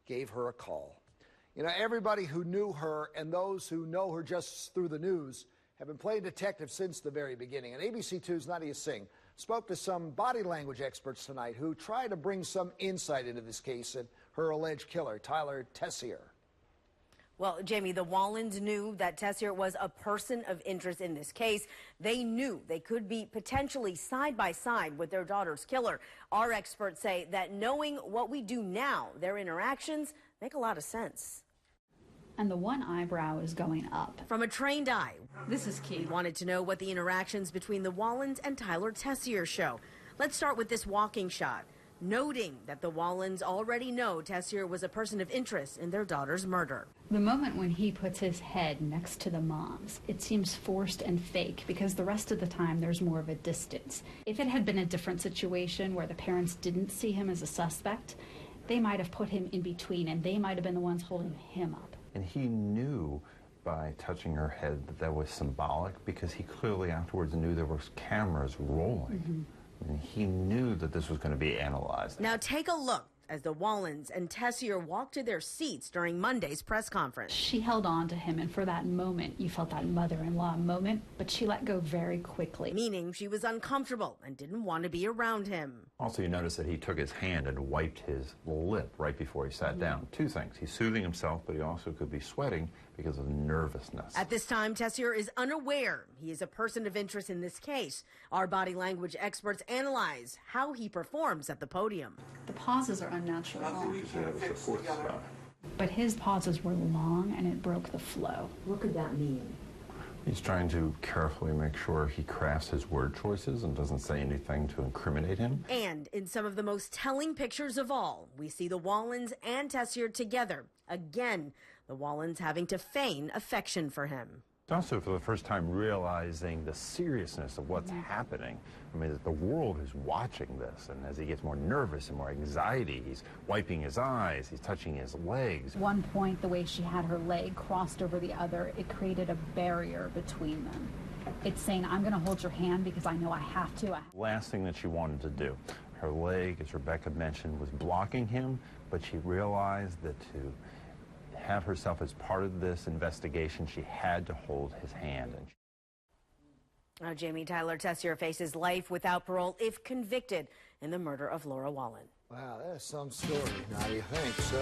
gave her a call. You know, everybody who knew her and those who know her just through the news have been playing detective since the very beginning. And ABC 2's Nadia Singh spoke to some body language experts tonight who try to bring some insight into this case and her alleged killer, Tyler Tessier. Well, Jamie, the Wallens knew that Tessier was a person of interest in this case. They knew they could be potentially side by side with their daughter's killer. Our experts say that knowing what we do now, their interactions make a lot of sense. And the one eyebrow is going up. From a trained eye. This is key. We wanted to know what the interactions between the Wallens and Tyler Tessier show. Let's start with this walking shot, noting that the Wallens already know Tessier was a person of interest in their daughter's murder. The moment when he puts his head next to the mom's, it seems forced and fake because the rest of the time there's more of a distance. If it had been a different situation where the parents didn't see him as a suspect, they might have put him in between and they might have been the ones holding him up. And he knew by touching her head that that was symbolic because he clearly afterwards knew there was cameras rolling. And he knew that this was going to be analyzed. Now take a look as the Wallens and Tessier walked to their seats during Monday's press conference. She held on to him, and for that moment, you felt that mother-in-law moment, but she let go very quickly. Meaning she was uncomfortable and didn't want to be around him. Also, you notice that he took his hand and wiped his lip right before he sat down. Two things. He's soothing himself, but he also could be sweating because of nervousness. At this time, Tessier is unaware he is a person of interest in this case. Our body language experts analyze how he performs at the podium. The pauses are unnatural. But his pauses were long and it broke the flow. What could that mean? He's trying to carefully make sure he crafts his word choices and doesn't say anything to incriminate him. And in some of the most telling pictures of all, we see the Wallens and Tessier together. Again, the Wallens having to feign affection for him. Also, for the first time, realizing the seriousness of what's happening. I mean, the world is watching this, and as he gets more nervous and more anxiety, he's wiping his eyes, he's touching his legs. At one point, the way she had her leg crossed over the other, it created a barrier between them. It's saying, I'm going to hold your hand because I know I have to. Last thing that she wanted to do, her leg, as Rebecca mentioned, was blocking him, but she realized that to have herself as part of this investigation, she had to hold his hand. Now, Jamie, Tyler Tessier faces life without parole if convicted in the murder of Laura Wallen. Wow, that is some story. Nadia, thanks. So